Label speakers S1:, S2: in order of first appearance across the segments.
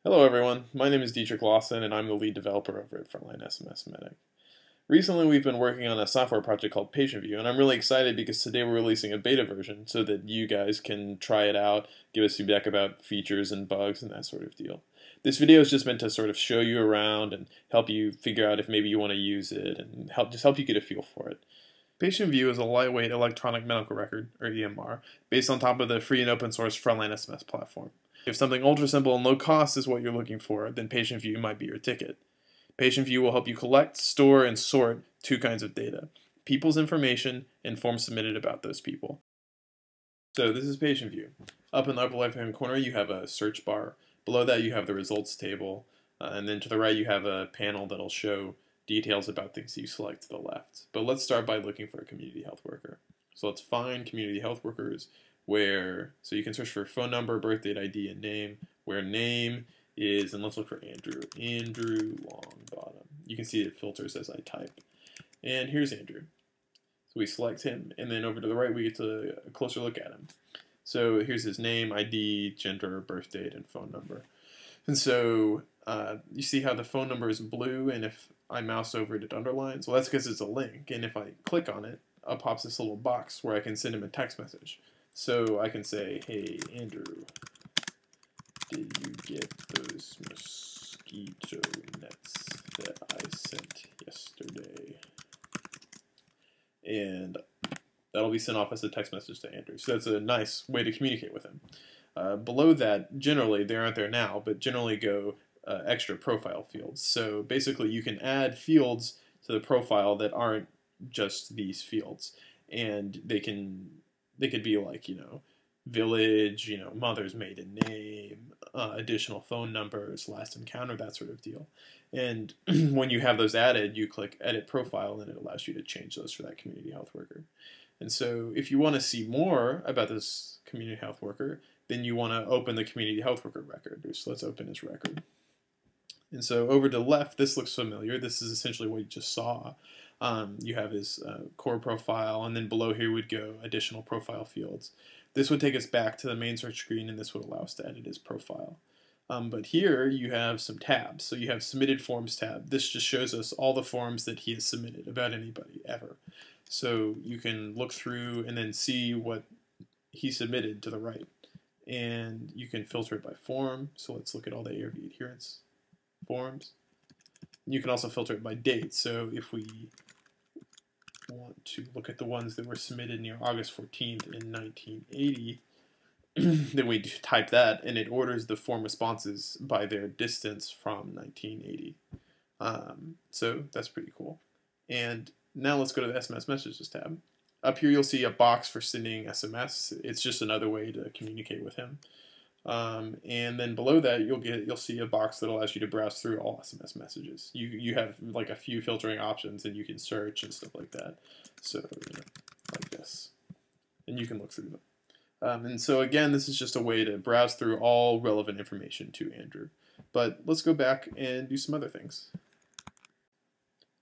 S1: Hello everyone, my name is Dieterich Lawson and I'm the lead developer over at Frontline SMS Medic. Recently we've been working on a software project called PatientView and I'm really excited because today we're releasing a beta version so that you guys can try it out, give us feedback about features and bugs and that sort of deal. This video is just meant to sort of show you around and help you figure out if maybe you want to use it and help you get a feel for it. PatientView is a lightweight electronic medical record, or EMR, based on top of the free and open source Frontline SMS platform. If something ultra simple and low cost is what you're looking for, then PatientView might be your ticket. PatientView will help you collect, store, and sort two kinds of data: people's information and forms submitted about those people. So this is PatientView. Up in the upper left-hand corner you have a search bar. Below that you have the results table. And then to the right you have a panel that'll show details about things you select to the left. But let's start by looking for a community health worker. So let's find community health workers so you can search for phone number, birth date, ID, and name, where name is, and let's look for Andrew Longbottom. You can see it filters as I type. And here's Andrew. So we select him, and then over to the right we get a closer look at him. So here's his name, ID, gender, birth date, and phone number. And so you see how the phone number is blue, and if I mouse over it, it underlines? Well, that's because it's a link, and if I click on it, up pops this little box where I can send him a text message. So I can say, hey, Andrew, did you get those mosquito nets that I sent yesterday? And that'll be sent off as a text message to Andrew. So that's a nice way to communicate with him. Below that, generally, they aren't there now, but generally go extra profile fields. So basically you can add fields to the profile that aren't just these fields. And they could be like, village, mother's maiden name, additional phone numbers, last encounter, that sort of deal. And when you have those added, you click edit profile and it allows you to change those for that community health worker. And so if you want to see more about this community health worker, then you want to open the community health worker record. So let's open his record. And so over to the left, this looks familiar. This is essentially what you just saw. You have his core profile, and then below here would go additional profile fields. This would take us back to the main search screen, and this would allow us to edit his profile. But here you have some tabs. So you have submitted forms tab. This just shows us all the forms that he has submitted about anybody ever. So you can look through and then see what he submitted to the right. And you can filter it by form. So let's look at all the ARV adherence forms. You can also filter it by date. So if we want to look at the ones that were submitted near August 14th in 1980, then we type that and it orders the form responses by their distance from 1980. So that's pretty cool. And now let's go to the SMS messages tab. Up here you'll see a box for sending SMS. It's just another way to communicate with him. And then below that you'll see a box that allows you to browse through all SMS messages. You have like a few filtering options and you can search and stuff like that. So like this, and you can look through them. And so again, this is just a way to browse through all relevant information to Andrew. But let's go back and do some other things.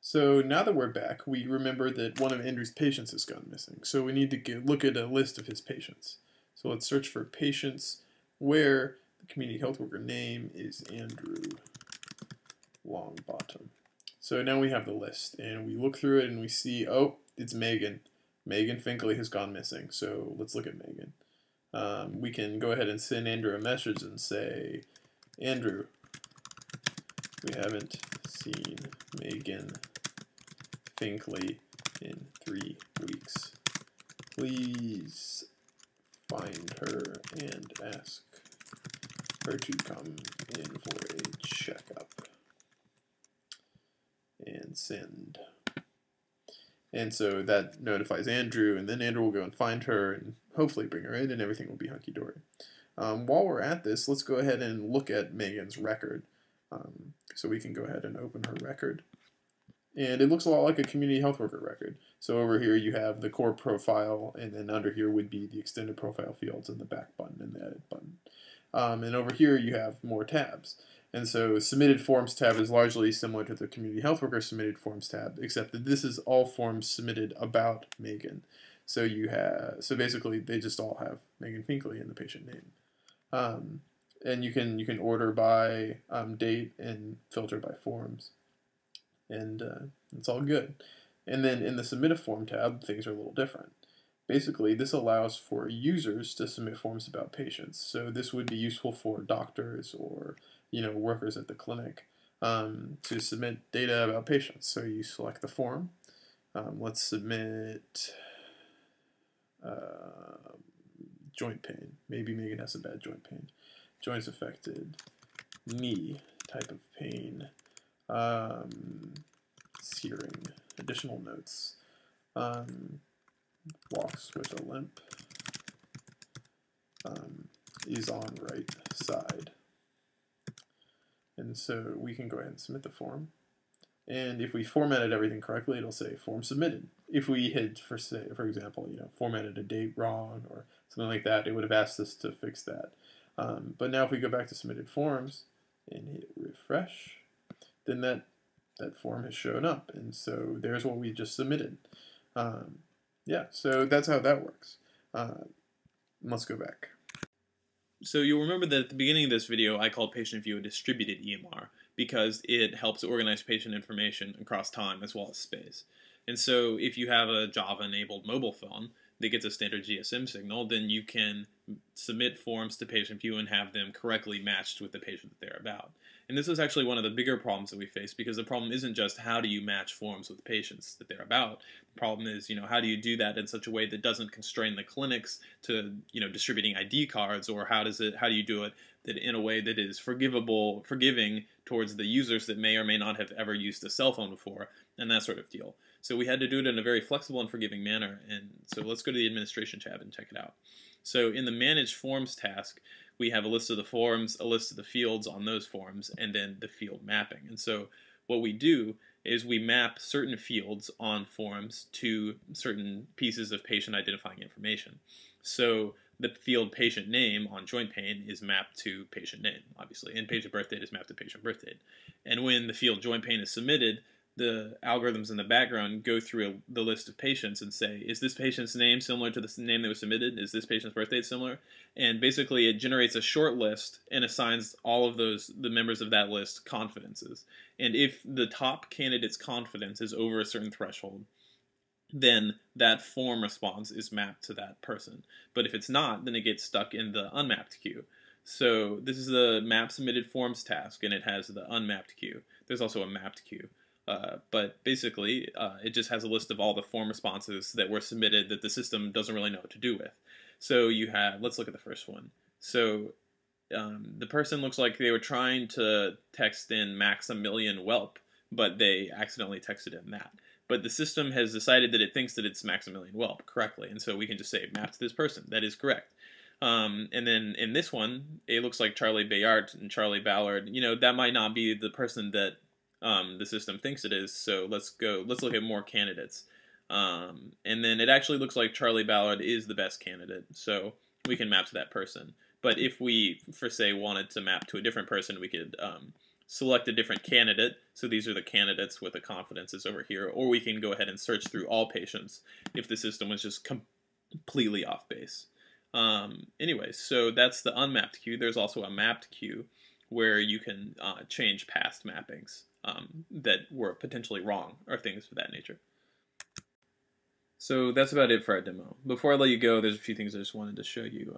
S1: So now that we're back, we remember that one of Andrew's patients has gone missing. So we need to look at a list of his patients. So let's search for patients where the community health worker name is Andrew Longbottom. So now we have the list, and we look through it and we see, oh, it's Megan. Megan Finkley has gone missing, so let's look at Megan. We can go ahead and send Andrew a message and say, Andrew, we haven't seen Megan Finkley in 3 weeks. Please find her and ask her to come in for a checkup. And send. And so that notifies Andrew, and then Andrew will go and find her and hopefully bring her in, and everything will be hunky-dory. While we're at this, let's go ahead and look at Megan's record. So we can go ahead and open her record. And it looks a lot like a community health worker record. So over here you have the core profile, and then under here would be the extended profile fields and the back button and the edit button. And over here you have more tabs. And so submitted forms tab is largely similar to the community health worker submitted forms tab, except that this is all forms submitted about Megan. So basically they just all have Megan Finkley in the patient name. And you can order by date and filter by forms, and it's all good. And then in the Submit a Form tab, things are a little different. Basically, this allows for users to submit forms about patients. So this would be useful for doctors or workers at the clinic to submit data about patients. So you select the form. Let's submit joint pain. Maybe Megan has a bad joint pain. Joints affected, knee type of pain, searing, additional notes, walks with a limp, is on right side. And so we can go ahead and submit the form. And if we formatted everything correctly, it'll say form submitted. If we had, for example, formatted a date wrong or something like that, it would have asked us to fix that. But now if we go back to submitted forms and hit refresh, then that form has shown up. And so there's what we just submitted. Yeah, so that's how that works. Let's go back.
S2: So you'll remember that at the beginning of this video, I called PatientView a distributed EMR because it helps organize patient information across time as well as space. And so if you have a Java-enabled mobile phone that gets a standard GSM signal, then you can submit forms to PatientView and have them correctly matched with the patient that they're about. And this is actually one of the bigger problems that we face, because the problem isn't just how do you match forms with patients that they're about. The problem is, how do you do that in such a way that doesn't constrain the clinics to, distributing ID cards, or how do you do it that in a way that is forgiving towards the users that may or may not have ever used a cell phone before, and that sort of deal. So we had to do it in a very flexible and forgiving manner, and so let's go to the administration tab and check it out. So in the Manage Forms task, we have a list of the forms, a list of the fields on those forms, and then the field mapping. And so what we do is we map certain fields on forms to certain pieces of patient identifying information. So the field patient name on joint pain is mapped to patient name, obviously, and patient birth date is mapped to patient birth date. And when the field joint pain is submitted, the algorithms in the background go through the list of patients and say, is this patient's name similar to the name that was submitted? Is this patient's birth date similar? And basically it generates a short list and assigns all of the members of that list confidences. And if the top candidate's confidence is over a certain threshold, then that form response is mapped to that person. But if it's not, then it gets stuck in the unmapped queue. So this is the map submitted forms task, and it has the unmapped queue. There's also a mapped queue. But basically, it just has a list of all the form responses that were submitted that the system doesn't really know what to do with. So you have, let's look at the first one. So the person looks like they were trying to text in max a million whelp, but they accidentally texted in that. But the system has decided that it thinks that it's max a million whelp correctly, and so we can just say map to this person. That is correct. And then in this one, it looks like Charlie Bayart and Charlie Ballard. That might not be the person that the system thinks it is, so let's look at more candidates. And then it actually looks like Charlie Ballard is the best candidate, so we can map to that person. But if we, for say, wanted to map to a different person, we could select a different candidate. So these are the candidates with the confidences over here, or we can go ahead and search through all patients if the system was just completely off base. Anyway, so that's the unmapped queue. There's also a mapped queue where you can change past mappings that were potentially wrong, or things of that nature. So that's about it for our demo. Before I let you go, there's a few things I just wanted to show you.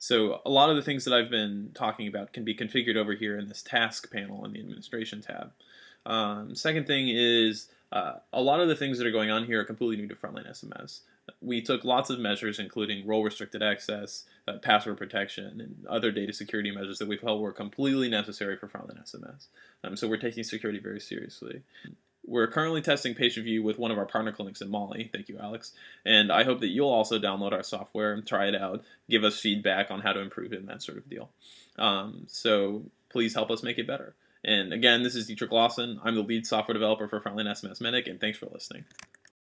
S2: So a lot of the things that I've been talking about can be configured over here in this task panel in the administration tab. Second thing is a lot of the things that are going on here are completely new to Frontline SMS. We took lots of measures, including role-restricted access, password protection, and other data security measures that we felt were completely necessary for Frontline SMS. So we're taking security very seriously. We're currently testing PatientView with one of our partner clinics in Mali. Thank you, Alex. And I hope that you'll also download our software and try it out, give us feedback on how to improve it and that sort of deal. So please help us make it better. And again, this is Dieterich Lawson. I'm the lead software developer for Frontline SMS Medic, and thanks for listening.